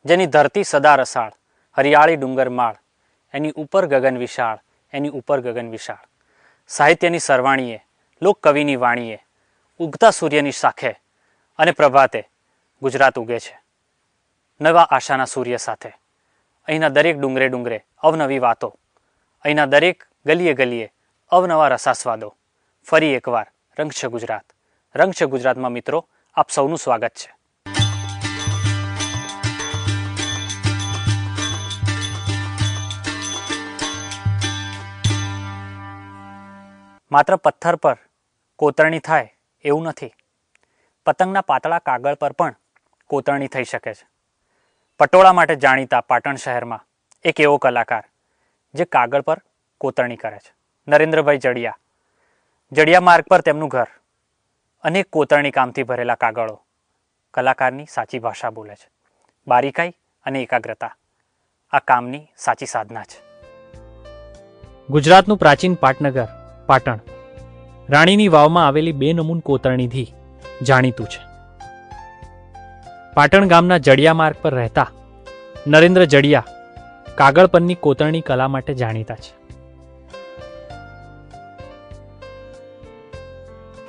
જેની ધરતી સદા રસાળ, હરિયાળી ડુંગરમાળ, એની ઉપર ગગન વિશાળ, એની ઉપર ગગન વિશાળ. સાહિત્યની સરવાણીએ, લોકકવિની વાણીએ, ઉગતા સૂર્યની શાખે અને પ્રભાતે ગુજરાત ઉગે છે નવા આશાના સૂર્ય સાથે. અહીંના દરેક ડુંગરે ડુંગરે અવનવી વાતો, અહીંના દરેક ગલીએ ગલીએ અવનવા રસાસ્વાદો. ફરી એકવાર રંગ છે ગુજરાત. રંગ છે ગુજરાતમાં મિત્રો આપ સૌનું સ્વાગત છે. માત્ર પથ્થર પર કોતરણી થાય એવું નથી. પતંગના પાતળા કાગળ પર પણ કોતરણી થઈ શકે છે. પટોળા માટે જાણીતા પાટણ શહેરમાં એક એવો કલાકાર જે કાગળ પર કોતરણી કરે છે, નરેન્દ્રભાઈ જડિયા. જડિયા માર્ગ પર તેમનું ઘર. અનેક કોતરણી કામથી ભરેલા કાગળો કલાકારની સાચી ભાષા બોલે છે. બારીકાઈ અને એકાગ્રતા આ કામની સાચી સાધના છે. ગુજરાતનું પ્રાચીન પાટનગર પાટણ રાણીની વાવમાં આવેલી બે નમૂન કોતરણીથી જાણીતું છે. પાટણ ગામના જડિયા માર્ગ પર રહેતા નરેન્દ્ર જડિયા કાગળ પરની કોતરણી કલા માટે જાણીતા છે.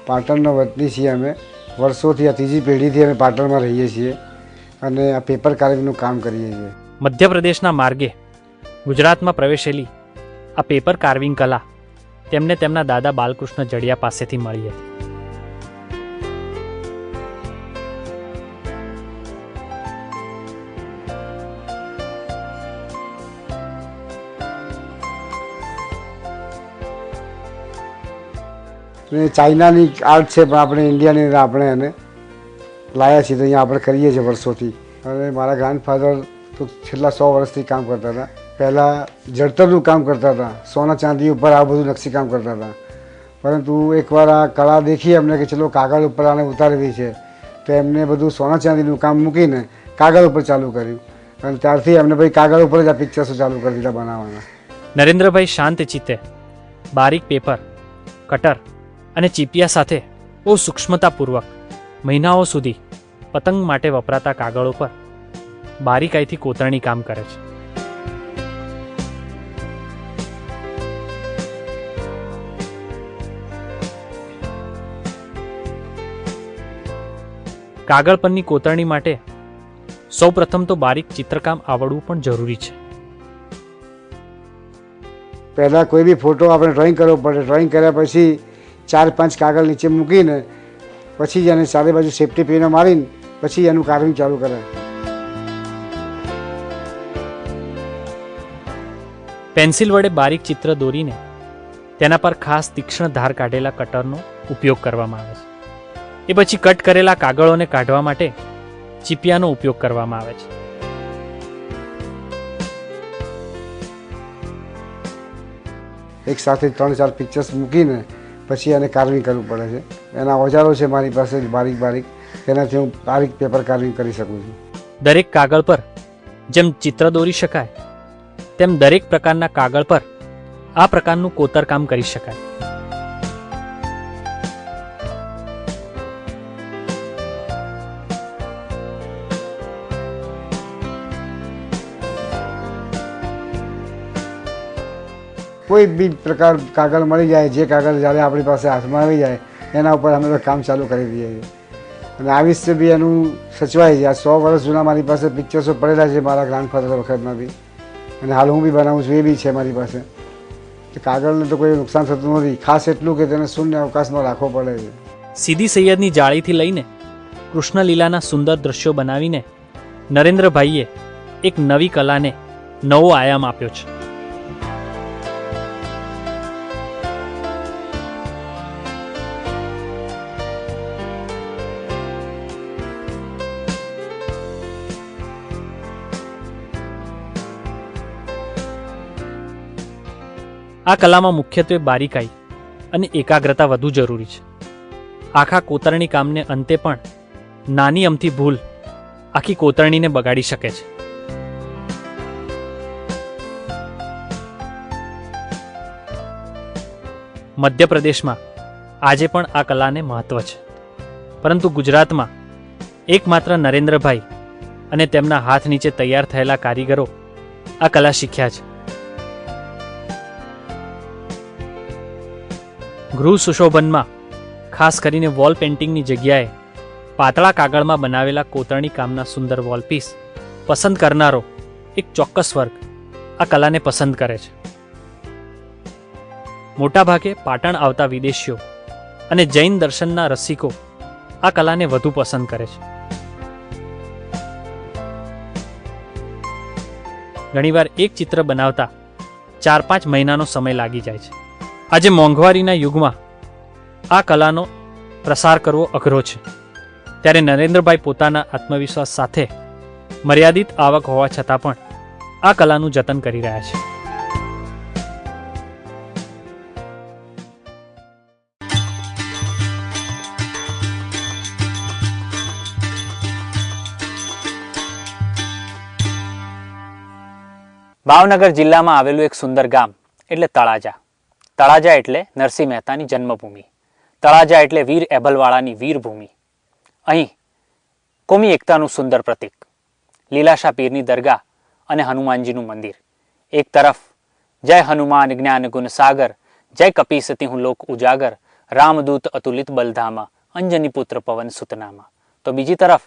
પાટણના વતની છીએ અમે. વર્ષોથી આ ત્રીજી પેઢીથી અમે પાટણમાં રહીએ છીએ અને આ પેપર કાર્વિંગનું કામ કરીએ છીએ. મધ્યપ્રદેશના માર્ગે ગુજરાતમાં પ્રવેશેલી આ પેપર કાર્વિંગ કલા તેમને તેમના દાદા બાલકૃષ્ણ જડિયા પાસેથી મળી હતી. ચાઇનાની આર્ટ છે પણ આપણે ઇન્ડિયાની અંદર આપણે એને લાવ્યા છીએ તો અહીંયા આપણે કરીએ છીએ વર્ષોથી. અને મારા ગ્રાન્ડફાધર તો છેલ્લા 100 વર્ષથી કામ કરતા હતા. પહેલાં જડતરનું કામ કરતા હતા, સોના ચાંદી ઉપર આ બધું નકશીકામ કરતા હતા. પરંતુ એકવાર આ કળા દેખી એમને કે ચલો કાગળ ઉપર આને ઉતારવી છે, તો એમને બધું સોના ચાંદીનું કામ મૂકીને કાગળ ઉપર ચાલુ કર્યું અને ત્યારથી એમને ભાઈ કાગળ ઉપર જ આ પિક્ચર્સો ચાલુ કરી દીધા બનાવવાના. નરેન્દ્રભાઈ શાંત ચિત્તે બારીક પેપર, કટર અને ચીપિયા સાથે બહુ સૂક્ષ્મતાપૂર્વક મહિનાઓ સુધી પતંગ માટે વપરાતા કાગળો પર બારીકાઈથી કોતરણી કામ કરે છે. કાગળ પરની કોતરણી માટે સૌ પ્રથમ તો બારીક ચિત્રકામ આવડવું પણ જરૂરી છે. પહેલાં કોઈ બી ફોટો આપણે ડ્રોઈંગ કરવો પડે. ડ્રોઈંગ કર્યા પછી 4-5 કાગળ નીચે મૂકીને પછી જ એને ચારે બાજુ સેફ્ટી પિનો મારીને પછી એનું કાર્વિંગ ચાલુ કરાય. પેન્સિલ વડે બારીક ચિત્ર દોરીને તેના પર ખાસ તીક્ષ્ણ ધાર કાઢેલા કટરનો ઉપયોગ કરવામાં આવે છે. એ પછી કટ કરેલા કાગળોને કાઢવા માટે ચીપિયાનો ઉપયોગ કરવામાં આવે છે. એક સાથે 3-4 પિક્ચર્સ મૂકીને પછી એને કાર્વિંગ કરવું પડે છે. એના ઓજારો છે મારી પાસે બારીક બારીક, તેનાથી હું બારીક પેપર કાર્વિંગ કરી શકું છું. દરેક કાગળ પર જેમ ચિત્ર દોરી શકાય તેમ દરેક પ્રકારના કાગળ પર આ પ્રકારનું કોતરકામ કરી શકાય. કોઈ બી પ્રકાર કાગળ મળી જાય, જે કાગળ જ્યારે આપણી પાસે હાથમાં આવી જાય એના ઉપર અમે કામ ચાલુ કરી દઈએ છીએ. અને આવી રીતે બી એનું સચવાય છે. આ 100 વર્ષ જૂના મારી પાસે પિક્ચર્સો પડેલા છે મારા ગ્રાન્ડફાધર વખતના બી, અને હાલ હું બી બનાવું છું એ બી છે મારી પાસે. કાગળને તો કોઈ નુકસાન થતું નથી, ખાસ એટલું કે તેને શૂન્ય અવકાશમાં રાખવો પડે છે. સીદી સૈયદની જાળીથી લઈને કૃષ્ણલીલાના સુંદર દ્રશ્યો બનાવીને નરેન્દ્રભાઈએ એક નવી કલાને નવો આયામ આપ્યો છે. આ કલામાં મુખ્યત્વે બારીકાઈ અને એકાગ્રતા વધુ જરૂરી છે. આખા કોતરણી કામને અંતે પણ નાની અમથી ભૂલ આખી કોતરણીને બગાડી શકે છે. મધ્યપ્રદેશમાં આજે પણ આ કલાને મહત્વ છે, પરંતુ ગુજરાતમાં એકમાત્ર નરેન્દ્રભાઈ અને તેમના હાથ નીચે તૈયાર થયેલા કારીગરો આ કલા શીખ્યા છે. ગૃહ સુશોભનમાં ખાસ કરીને વોલ પેઇન્ટિંગની જગ્યાએ પાતળા કાગળમાં બનાવેલા કોતરણી કામના સુંદર વોલપીસ પસંદ કરનારો એક ચોક્કસ વર્ગ આ કલાને પસંદ કરે છે. મોટાભાગે પાટણ આવતા વિદેશીઓ અને જૈન દર્શનના રસિકો આ કલાને વધુ પસંદ કરે છે. ઘણીવાર એક ચિત્ર બનાવતા 4-5 મહિનાનો સમય લાગી જાય છે. આજે મોંઘવારીના યુગમાં આ કલાનો પ્રસાર કરવો અઘરો છે. ત્યારે નરેન્દ્રભાઈ પોતાના આત્મવિશ્વાસ સાથે મર્યાદિત આવક હોવા છતાં પણ આ કલાનું જતન કરી રહ્યા છે. ભાવનગર જિલ્લામાં આવેલું એક સુંદર ગામ એટલે તળાજા. તળાજા એટલે નરસિંહ મહેતાની જન્મભૂમિ. તળાજા એટલે વીર એભલવાળાની વીરભૂમિ. અહીં કોમી એકતાનું સુંદર પ્રતીક લીલાશા પીરની દરગાહ અને હનુમાનજીનું મંદિર. એક તરફ જય હનુમાન જ્ઞાન ગુણ સાગર, જય કપીસતી હું લોક ઉજાગર, રામદૂત અતુલિત બલધામા, અંજની પુત્ર પવન સુતનામા. તો બીજી તરફ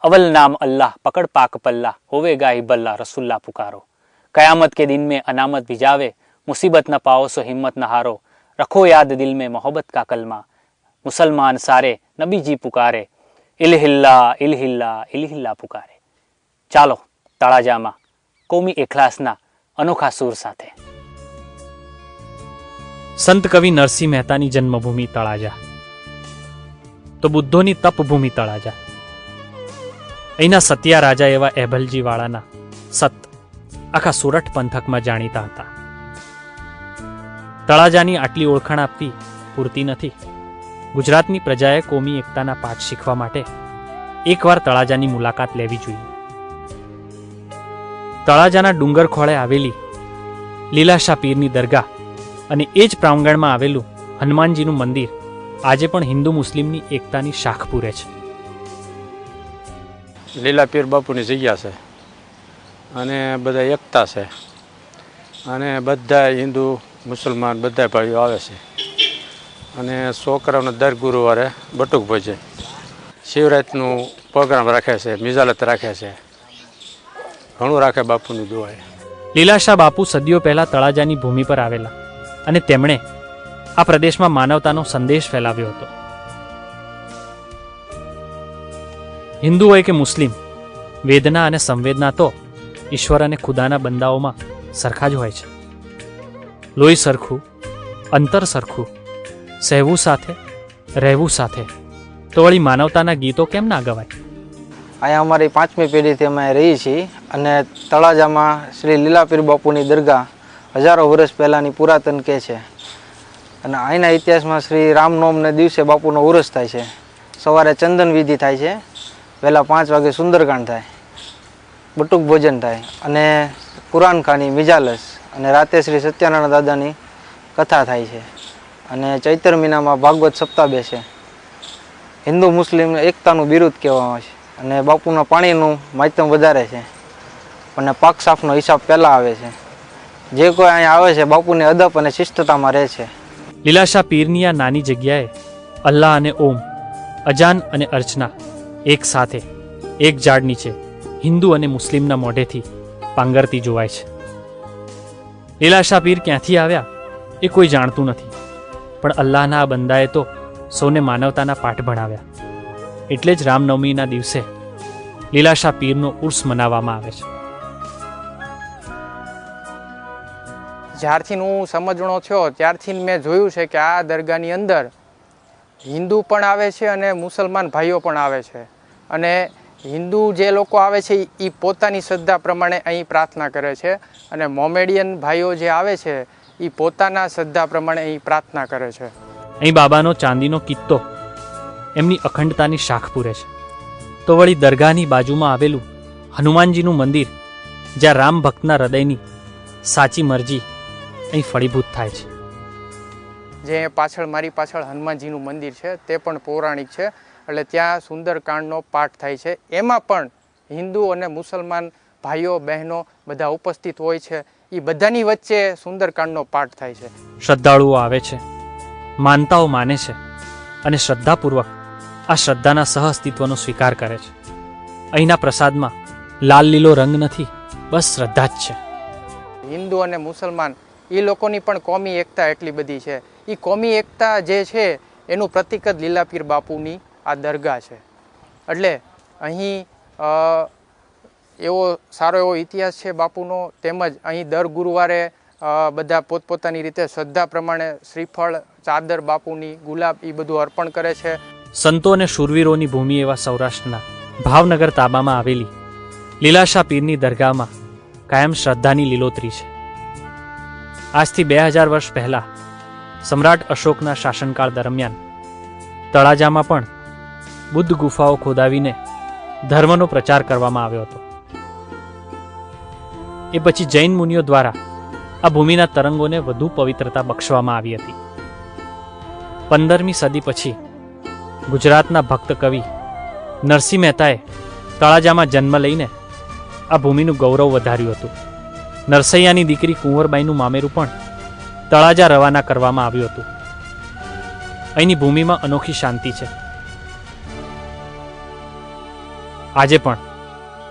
અવલ નામ અલ્લાહ પકડ પાક પલ્લા, હોવે ગાહી બલ્લા રસુલ્લા પુકારો. कयामत के दिन में अनामत भिजावे, मुसीबत न पाओ सो हिम्मत न हारो, रखो याद दिल में मोहब्बत का कलमा, मुसलमान सारे नबी जी पुकारे, इलहिल्ला इलहिल्ला इलहिल्ला पुकारे. ચાલો તળાજામાં કોમી એખલાસના અનોખા સૂર સાથે. સંત કવિ નરસિંહ મહેતાની જન્મભૂમિ તળાજા તો બુદ્ધોની તપભૂમિ તળાજા. અહીંના સત્યા રાજા એવા એભલજી વાળાના સત આખા સોરઠ પંથકમાં જાણીતા હતા. તળાજાની આટલી ઓળખાણ આપવી પૂરતી નથી. ગુજરાતની પ્રજાએ કોમી એકતાના પાઠ શીખવા માટે એકવાર તળાજાની મુલાકાત લેવી જોઈએ. તળાજાના ડુંગર ખોળે આવેલી લીલાશા પીરની દરગાહ અને એ જ પ્રાંગણમાં આવેલું હનુમાનજીનું મંદિર આજે પણ હિન્દુ મુસ્લિમની એકતાની શાખ પૂરે છે. લીલા પીર બાપુની જગ્યા છે અને બધા એકતા છે અને બધા હિન્દુ મુસલમાન બધા ભાઈઓ આવે છે અને છોકરાઓને દર ગુરુવારે બટુક ભોજન, શિવરાત્રિનું પ્રોગ્રામ રાખે છે, મિઝાલત રાખે છે, ઘણું રાખે બાપુની દુઆએ. લીલાશા બાપુ સદીઓ પહેલા તળાજાની ભૂમિ પર આવેલા અને તેમણે આ પ્રદેશમાં માનવતાનો સંદેશ ફેલાવ્યો હતો. હિન્દુ હોય કે મુસ્લિમ, વેદના અને સંવેદના તો ઈશ્વર અને ખુદાના બંદાઓમાં સરખા જ હોય છે. લોહી સરખું, અંતર સરખું, સહેવું સાથે, રહેવું સાથે, તો વળી માનવતાના ગીતો કેમ ના ગવાય? અહીંયા અમારી 5મી પેઢીથી અમે રહી છીએ અને તળાજામાં શ્રી લીલાપીર બાપુની દરગાહ હજારો વર્ષ પહેલાંની પુરાતન કે છે. અને અહીંના ઇતિહાસમાં શ્રી રામનવમને દિવસે બાપુનો ઉરસ થાય છે. સવારે ચંદન વિધિ થાય છે, વહેલા 5 વાગે સુંદરકાંડ થાય, બટુક ભોજન થાય અને કુરાન ખાની મિજાલસ, અને રાતે શ્રી સત્યનારાયણ દાદાની કથા થાય છે અને ચૈત્ર મહિનામાં ભાગવત સપ્તાહ બેસે. હિન્દુ મુસ્લિમ એકતાનું બિરુદ કહેવામાં આવે છે અને બાપુના પાણીનું માધ્યમ વધારે છે અને પાક સાફનો હિસાબ પહેલાં આવે છે. જે કોઈ અહીંયા આવે છે બાપુની અદબ અને શિસ્તતામાં રહે છે. લીલાશા પીરની આ નાની જગ્યાએ અલ્લાહ અને ઓમ, અજાન અને અર્ચના એક સાથે એક ઝાડ નીચે હિન્દુ અને મુસ્લિમના મોઢેથી પાંગરતી જોવાય છે. લીલાશા પીર ક્યાંથી આવ્યા એ કોઈ જાણતું નથી, પણ અલ્લાહના આ બંદાએ તો સૌને માનવતાના પાઠ ભણાવ્યા. એટલે જ રામનવમીના દિવસે લીલાશા પીરનો ઉર્સ મનાવવામાં આવે છે. જ્યારથી હું સમજણો થયો ત્યારથી મેં જોયું છે કે આ દરગાહની અંદર હિન્દુ પણ આવે છે અને મુસલમાન ભાઈઓ પણ આવે છે. અને હિન્દુ જે લોકો આવે છે એ પોતાની શ્રદ્ધા પ્રમાણે અહીં પ્રાર્થના કરે છે અને મોમેડિયન ભાઈઓ જે આવે છે એ પોતાના શ્રદ્ધા પ્રમાણે અહીં પ્રાર્થના કરે છે. અહીં બાબાનો ચાંદીનો કિત્તો એમની અખંડતાની શાખ પૂરે છે. તો વળી દરગાહની બાજુમાં આવેલું હનુમાનજીનું મંદિર, જ્યાં રામ ભક્તના હૃદયની સાચી મરજી અહીં ફળીભૂત થાય છે. જે પાછળ મારી પાછળ હનુમાનજીનું મંદિર છે તે પણ પૌરાણિક છે, એટલે ત્યાં સુંદરકાંડનો પાઠ થાય છે. એમાં પણ હિન્દુ અને મુસલમાન ભાઈઓ બહેનો બધા ઉપસ્થિત હોય છે. એ બધાની વચ્ચે સુંદરકાંડનો પાઠ થાય છે. શ્રદ્ધાળુઓ આવે છે, માનતાઓ માને છે અને શ્રદ્ધાપૂર્વક આ શ્રદ્ધાના સહઅસ્તિત્વનો સ્વીકાર કરે છે. અહીંના પ્રસાદમાં લાલ લીલો રંગ નથી, બસ શ્રદ્ધા જ છે. હિન્દુ અને મુસલમાન એ લોકોની પણ કોમી એકતા એટલી બધી છે. એ કોમી એકતા જે છે એનું પ્રતીક જ લીલાપીર બાપુની આ દરગાહ છે. એટલે અહીં એવો સારો એવો ઇતિહાસ છે બાપુનો. તેમજ અહીં દર ગુરુવારે બધા પોતપોતાની રીતે શ્રદ્ધા પ્રમાણે શ્રીફળ, ચાદર બાપુની, ગુલાબ એ બધું અર્પણ કરે છે. સંતો અને શૂરવીરોની ભૂમિ એવા સૌરાષ્ટ્રના ભાવનગર તાબામાં આવેલી લીલાશા પીરની દરગાહમાં કાયમ શ્રદ્ધાની લીલોતરી છે. આજથી 2000 વર્ષ પહેલા સમ્રાટ અશોકના શાસનકાળ દરમિયાન તળાજામાં પણ બુદ્ધ ગુફાઓ ખોદાવીને ધર્મનો પ્રચાર કરવામાં આવ્યો હતો. એ પછી જૈન મુનિઓ દ્વારા આ ભૂમિના તરંગોને વધુ પવિત્રતા બક્ષવામાં આવી હતી. 15મી સદી પછી ગુજરાતના ભક્ત કવિ નરસિંહ મહેતાએ તળાજામાં જન્મ લઈને આ ભૂમિનું ગૌરવ વધાર્યું હતું. નરસૈયાની દીકરી કુંવરબાઈનું મામેરું પણ તળાજા રવાના કરવામાં આવ્યું હતું. અહીંની ભૂમિમાં અનોખી શાંતિ છે. આજે પણ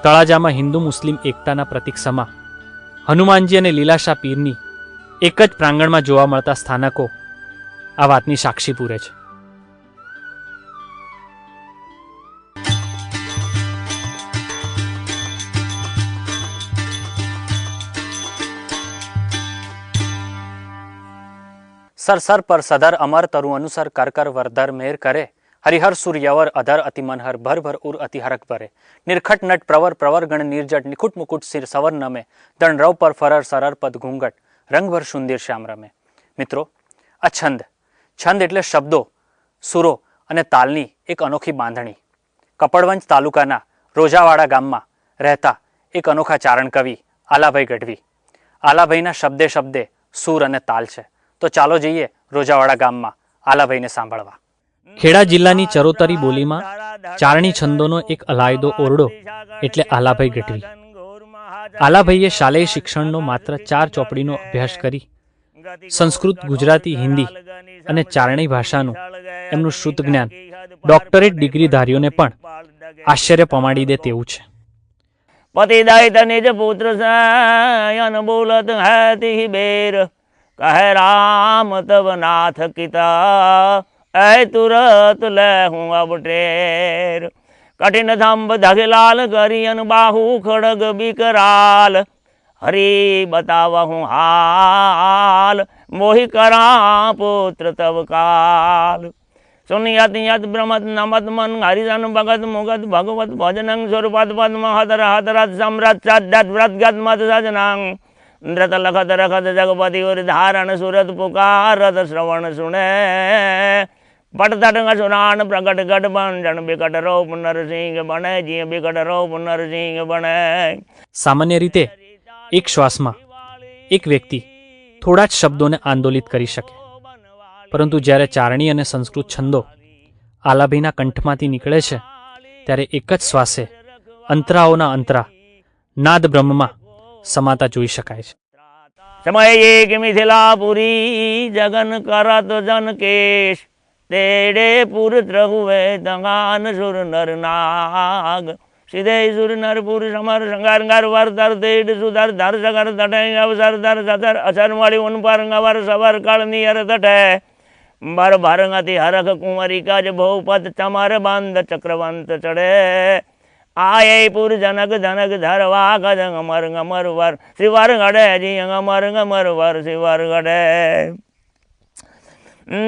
તળાજામાં હિન્દુ મુસ્લિમ એકતાના પ્રતીક સમા હનુમાનજી અને લીલાશા પીરની એક જ પ્રાંગણમાં જોવા મળતા સ્થાનકો આ વાતની સાક્ષી પૂરે છે. સર સર પર સદર અમર તરુ અનુસર કર કર વરધર મેર કરે હરિહર સૂર્યવર અધર અતિ મનહર ભર ભર ઉર અતિ હરક ભરે નિરખટ નટ પ્રવર પ્રવર ગણ નિર્જટ નિખુટ મુકુટ સિર સવર નમે દણ રવ પર ફરર સરર પદ ઘૂંઘટ રંગભર સુંદર શ્યામ રમે. મિત્રો, આ છંદ એટલે શબ્દો, સુરો અને તાલની એક અનોખી બાંધણી. કપડવંજ તાલુકાના રોજાવાડા ગામમાં રહેતા એક અનોખા ચારણ કવિ આલાભાઈ ગઢવી. આલાભાઈના શબ્દે શબ્દે સૂર અને તાલ છે. તો ચાલો જઈએ રોજાવાડા ગામમાં આલાભાઈને સાંભળવા. ખેડા જિલ્લાની ચરોતરી બોલીમાં ચારણી છંદોનો એક અલાયદો ઓરડો એટલે આલાભાઈ ગઢવી. આલાભાઈએ શાલેય શિક્ષણનો માત્ર 4 ચોપડીનો અભ્યાસ કરી સંસ્કૃત, ગુજરાતી, હિન્દી અને ચારણી ભાષાનું એમનું શ્રુત જ્ઞાન ડોક્ટરેટ ડિગ્રીધારીઓને પણ આશ્ચર્ય પમાડી દે તેવું છે. પતિદાય નિજ પુત્ર સયન બોલત હૈ બેર કહે રામ તબ નાથ કિતા ऐ तुरत ले हूँ अब टेर कठिन थंब धगलाल करियन बाहु खड़ग बिकराल हरि बतावा हूँ हाल मोहि करा पुत्र तब काल सुनियत यत ब्रह्मत नमत मन हरिजन भगत मुगत भगवत भजनंग सुरपद पद्म हतर हतरत सम्रत सद्दत व्रतगत मत सजनांग नृत लखत रखत जगपति और धारण सुरत पुकारत श्रवण सुने पटतट सुरान प्रकट गट बन बिकट रोप नरसिंह बने जी बिकट रोप नरसिंह बने. સામાન્ય રીતે એક શ્વાસમાં એક વ્યક્તિ થોડા જ શબ્દોને આંદોલિત કરી શકે, પરંતુ જ્યારે ચારણી અને સંસ્કૃત છંદો આલાભાઈના કંઠમાંથી નીકળે છે ત્યારે એક જ શ્વાસે અંતરાઓના અંતરા નાદ બ્રહ્મમાં સમાતા જોઈ શકાય છે. समय एक मिथिलापुरी जगन करत जन केश तेड़े पुरत्र हुए दंगान सुर नर नाग सीधे सुर नर पुर समर संगार गार वर दर तेड़ सुधर धर सगर तटे अवसर दर सदर असर मणि उन पर गवर सवर कल नियर तटे बर भरंगति हरख कुंवरी कज भोपत चमर बंद चक्रवंत चढ़े आये पुर जनक जनक धरवा गज गमर गमर वर शिवर गढ़े जी गमर गमर वर शिवर गढ़े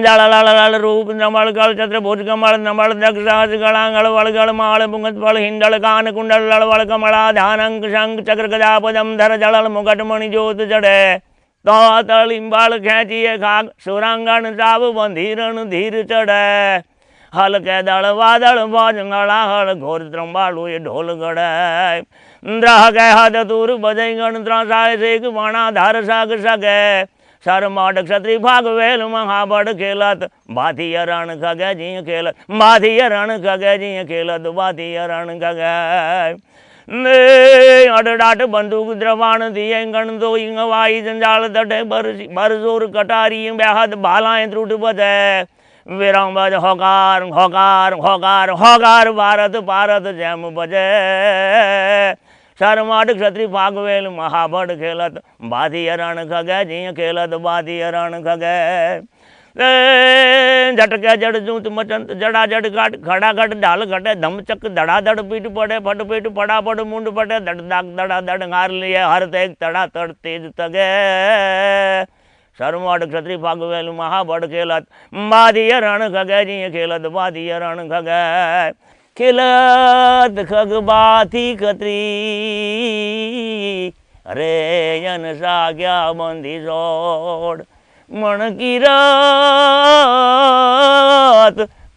जल लल लल रूप नमल गल चत्र भुज कमल नमल दक्ष सहज गणांगल वलगल माल पुंगत फल हिंडल कान कुंडल लड़वल कमला ध्यानंक शंख चक्र गदा पदम धर जलल मुगट मणि ज्योत जड़े तो तलिंबाल खेचिए खाग सुरांगण साब बंधीरण धीर चढ़े हल के दल वादल भजंगला हल घोर त्रंबालू ये ढोल गड़े द्रह के हद दूर बजई गण त्रासाय सेक वाणा धार साग सगे सर माड क्षत्रि भाग वेल महाबड़ खेलत भाथी रण खगे जी खेलत भाथी रण खगे जी खेलत भाथी रण खगे ને અડડાટ બંદૂક દ્રવાણ દિયે ગણતો ઇંગવાઈ જંજાળ તટે બરજોર કટારી બે હાથ ભાલાએ ત્રુટ બજે વિરામ બજ હોકાર હોકાર હોકાર હોકાર ભારત ભારત જેમ બજે શરમાટ ક્ષત્રિ ભાગવેલ મહાબળ ખેલત બાધી રણ ખગે જીય ખેલત બાધી રણ ખગે झटके जड़ जूत मचंत जड़ा जड़ घाट खड़ा घट ढाल घटे धमचक धड़ाधड़ पीठ पड़े फट पीठ फटाफट मुंड पटे धड़ दाग धड़ा धड़ हार लिए हर तेग तड़ा तड़ तेज तगे शर्माट क्षत्रि भागवेल महाबड़ खेलत बाधीय रण खगे जी खेलत बाधीय रण खगे खेलत खग बाथी खत्री अरे यन साग्या बंदी जोड़ मन की रात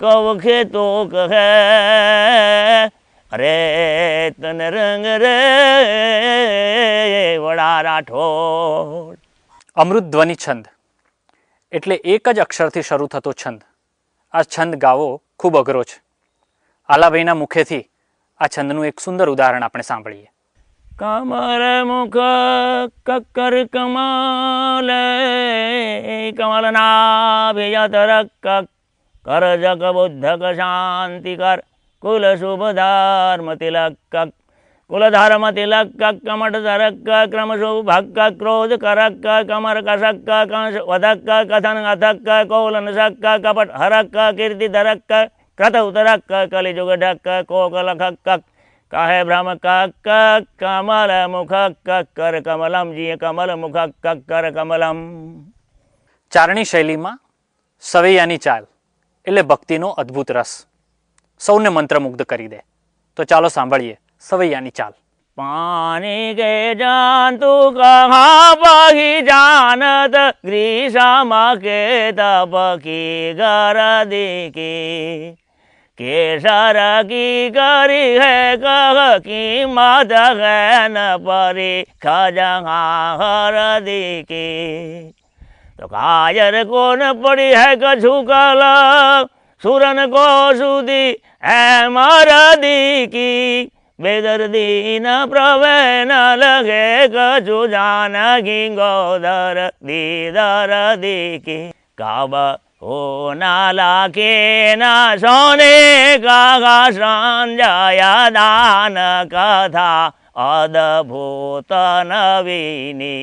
कव खेतो कहे अरे तन रंग रे वड़ा राठोड. અમૃત ધ્વનિ છંદ એટલે એક જ અક્ષરથી શરૂ થતો છંદ. આ છંદ ગાવો ખૂબ અઘરો છે. આલાભાઈના મુખેથી આ છંદનું એક સુંદર ઉદાહરણ આપણે સાંભળીએ. કમર મુખ કક્કર કમલ કમલ નાભિયત રક કર જગ બુદ્ધક શાંતિ કર કુલ શુભ ધર્મ તિલક कुल धर्म तिलक कमट धरक क्रम शुभ भक्क क्रोध करक कमर कसक कंस वधक कथन अथक कौलन शक कपट हरक कीर्ति धरक क्रत उतरक कलिजुग ढक कोकल खक कहे भ्रम कक कमल मुख कर कमलम जी कमल मुख कर कमलम. ચારણી શૈલીમાં સવૈયાની ચાલ એટલે ભક્તિનો અદ્ભુત રસ સૌને મંત્રમુગ્ધ કરી દે. તો ચાલો સાંભળીએ સવૈયાની ચાલ. पानी के जान तू कहाँ पही जानत ग्रीष्म के तप की गरदी की केसर की करी है कह की मत है न परी खजहा हरदी की तो कायर को न पड़ी है कछु कल सुरन को सुधी है मरदी की बेदर्दी न प्रवे न लगे कछु जान की गोदर दीदर दी की काब हो ना लाके न सोने का संजया दान कथा अद्भुत नवीनी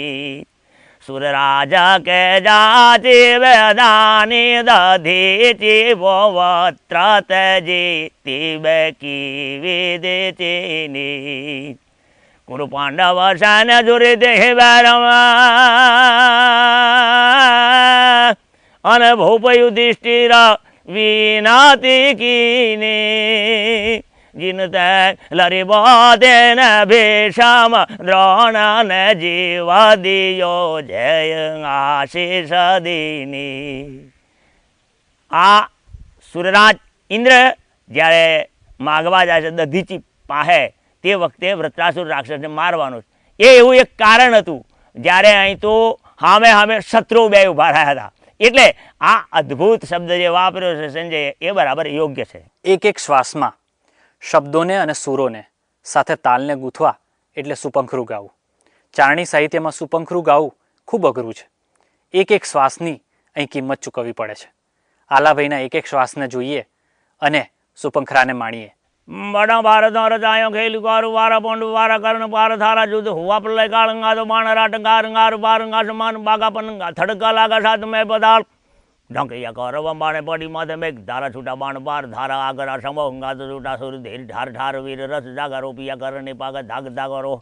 सुर राजा के जाति वेदानी दधीचि वोवत्र तेजीति बेकी विदिचिनी कुरु पांडव सैन्य जुरी देह बैरम अन भूप युधिष्ठिर विनाति कीनी जिन तैन लरी बाधे न भीषम द्रोण न जीव दियो जय आशीष दीनी. आ સુરરાજ ઇન્દ્ર જ્યારે માગવા જાય છે દધીચી પાસે તે વખતે વૃત્રાસુર રાક્ષસને મારવાનું એ એવું એક કારણ હતું જ્યારે અહીં તો સામે સામે શત્રુ બે ઉભા રહ્યા હતા. એટલે આ અદ્ભુત શબ્દ જે વાપર્યો છે સંજય એ બરાબર યોગ્ય છે. એક એક શ્વાસમાં શબ્દોને અને સૂરોને સાથે તાલને ગૂંથવા એટલે સુપંખરું ગાવું. ચારણી સાહિત્યમાં સુપંખરું ગાવું ખૂબ અઘરું છે. એક એક શ્વાસની અહીં કિંમત ચૂકવવી પડે છે. આલાભાઈના એક એક શ્વાસને જોઈએ અને સુપંખરાને માણીએ. बड़ा भारत और रजायों खेल कार वारा पंड वारा कर्ण पार थारा युद्ध हुआ प्रलय कालंगा तो बाण राटंगा रंगार बारंगा समान बागा पनंगा थड़का लागा साथ में पदाल ढंकैया कौरव बाणे पड़ी माथे में धारा छूटा बाण पार धारा आगरा समोहंगा तो छूटा सुर धीर ठार ठार वीर रस जागा रोपिया करने पागा धाग धागरो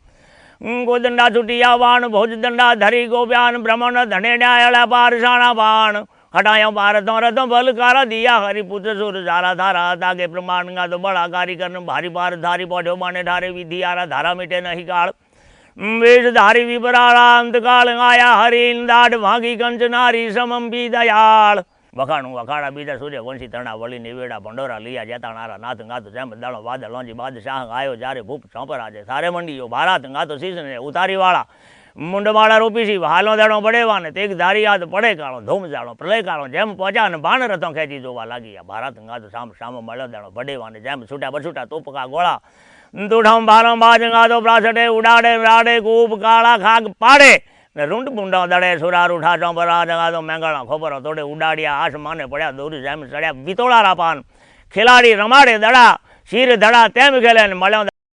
गोदंडा छुटिया बाण भोज दंडा धरी गोप्यान भ्रमण धने न्यायला पार शाणा बाण हटाया भारतों रथों बलकारा दिया हरिपुत्र सुर सारा धारा तागे प्रमाणगा तो बड़ा कारी करन भारी पार धारी पौधो माने ठारे विधि आरा धारा मिटे नहीं काल वेश धारी विपराला अंत काल आया हरिन दाढ़ भागी कंच नारी समम भी दयाल वखाणु वखाड़ा बीजा सूर्य वंशी तरणा वली निवेड़ा भंडोरा लिया जता नारा नाथ गातो जम दाड़ो वादल लोंजी बादशाह आयो जारे भूप सौंपराजे सारे मंडियो भारत गातो शीश ने उतारी वाला मुंडमाड़ा रोपी सी हालो दाड़ो बड़ेवा ने तेग धारी याद पड़े कालो धूम जाड़ो प्रलय कालो जेम पहुंचा ने बाण रथों खेची जोवा लागी भारत गातो शाम शाम मळो दाड़ो बड़ेवा ने जेम छूटा बछूटा तोपका गोळा તુઠમ ભારમ બાજંગાતો પ્રાસટે ઉડાડે રાડે કૂપ કાળા ખાગ પાડે ને રૂંડ બુંડા દડે સુરા રૂઠા ચોંપરા જગાતો મેંગળના ખોપરો તોડે ઉડાડ્યા આસમાને પડ્યા દોરી સામે ચડ્યા વિતોળા રાપાન ખેલાડી રમાડે દડા શીર ધડા તેમ ખેલે ને મળ્યો